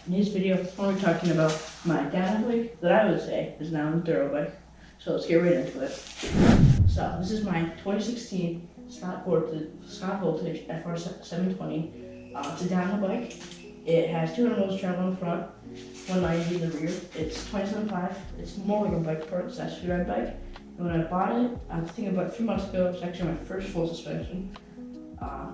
In this video, we're talking about my downhill bike that I would say is now an Enduro bike. So let's get right into it. So this is my 2016 Scott Voltage FR 720. It's a downhill bike. It has 200 miles of travel in the front, 190 in the rear. It's 27.5. It's more like a bike part. It's actually a ride bike. And when I bought it, I think about 3 months ago, it's actually my first full suspension.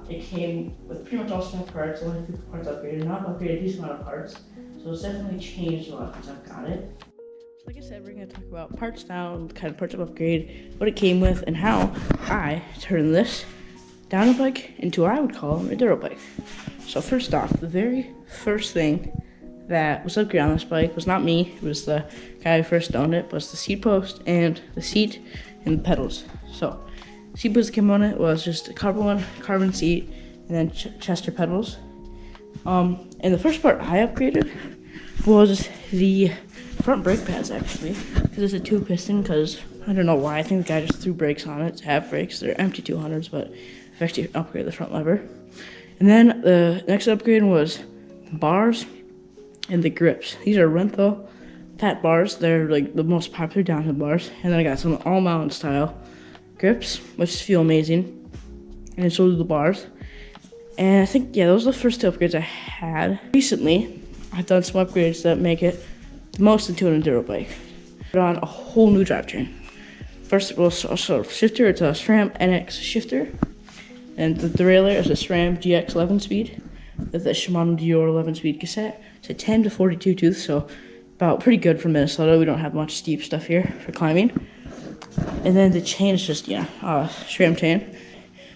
It came with pretty much all stock parts, only a few parts upgraded, not upgraded a decent amount of parts. So it's definitely changed a lot since I've got it. So like I said, we're going to talk about parts now, the kind of parts of upgrade, what it came with, and how I turned this downhill bike into what I would call an Enduro bike. So first off, the very first thing that was upgraded on this bike was not me, it was the guy who first owned it, was the seat post and the seat and the pedals. So seat post that came on it was just a carbon seat and then Chester pedals. And the first part I upgraded was the front brake pads actually, because it's a 2-piston, because I don't know why, I think the guy just threw brakes on it to have brakes. They're empty 200s, but I've actually upgraded the front lever. And then the next upgrade was the bars and the grips. These are Renthal fat bars. They're like the most popular downhill bars. And then I got some all mountain style grips, which feel amazing. And so do the bars. And I think, yeah, those are the first 2 upgrades I had. Recently, I've done some upgrades that make it the most into an Enduro bike. Put on a whole new drivetrain. First of all, shifter, it's a SRAM NX shifter. And the derailleur is a SRAM GX 11-speed with a Shimano Dior 11-speed cassette. It's a 10 to 42 tooth, so about pretty good for Minnesota. We don't have much steep stuff here for climbing. And then the chain is just, SRAM chain.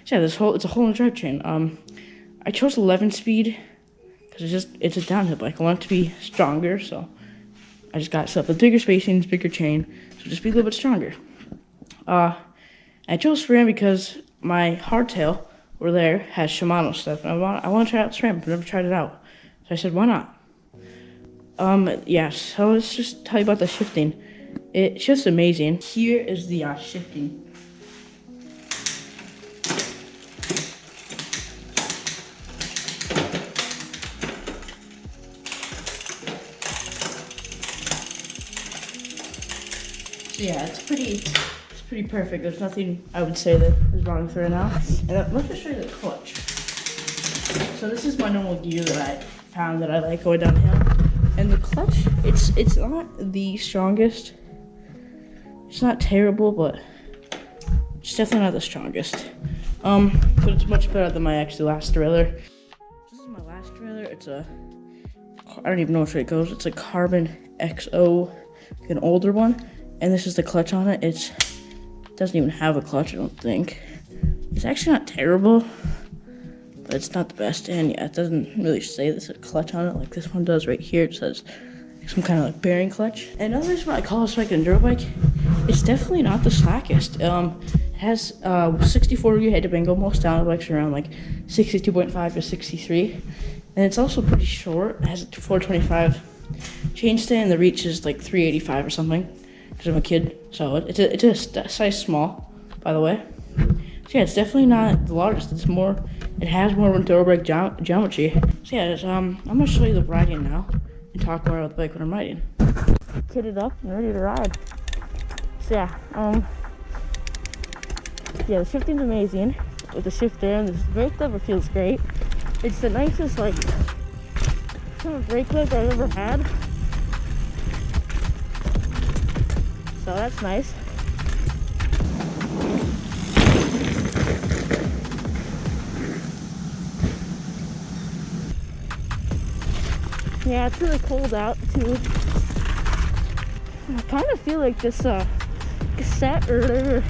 So yeah, it's a whole new drivetrain. I chose 11-speed because it's a downhill bike. I want it to be stronger, so I just got stuff with bigger spacings, bigger chain, so just be a little bit stronger. I chose SRAM because my hardtail over there has Shimano stuff, and I want to try out SRAM. I've never tried it out, so I said, why not? Yeah, so let's just tell you about the shifting. It's just amazing. Here is the shifting. So yeah, it's pretty perfect. There's nothing I would say that is wrong with it right now. And let's just show you the clutch. So this is my normal gear that I found that I like going downhill. And the clutch, it's not the strongest. It's not terrible, but it's definitely not the strongest. But it's much better than my last derailleur. This is my last derailleur. I don't even know which way it goes. It's a Carbon XO, an older one. And this is the clutch on it. It doesn't even have a clutch, I don't think. It's actually not terrible, but it's not the best. And yeah, it doesn't really say there's a clutch on it like this one does right here. It says some kind of like bearing clutch. And another reason why I call this bike an Enduro bike, it's definitely not the slackest. It has 64 degree head to angle. Most downhill bikes are around like 62.5 to 63. And it's also pretty short. It has a 425 chainstay, and the reach is like 385 or something. Because I'm a kid, so it's a size small, by the way. So yeah, it's definitely not the largest. It has more Enduro bike geometry. So yeah, I'm gonna show you the riding now and talk more about the bike when I'm riding. Kitted up and ready to ride. So yeah, the shifting's amazing with the shifter, and this brake lever feels great. It's the nicest kind of brake lever I've ever had. So that's nice. Yeah, it's really cold out too. I kind of feel like this cassette or whatever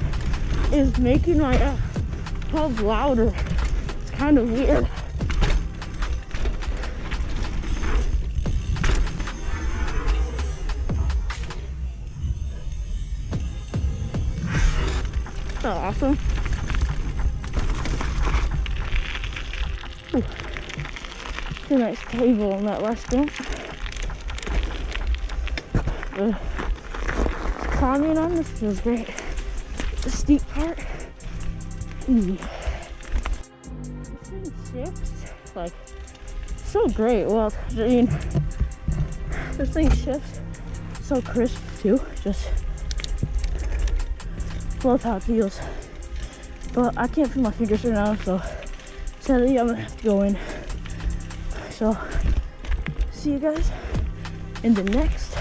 is making my pub louder. It's kind of weird. Oh, awesome. Ooh. It's a nice table on that last jump. Climbing on this feels great. The steep part. Ooh. 6, like, so great. Well, I mean, This thing shifts so crisp too. Just love how it feels. But I can't feel my fingers right now, so sadly I'm gonna have to go in. So see you guys in the next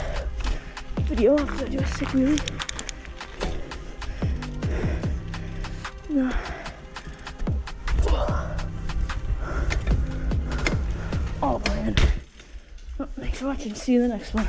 video after I do a sick wheelie. No. Oh man. Well, thanks for watching. See you in the next one.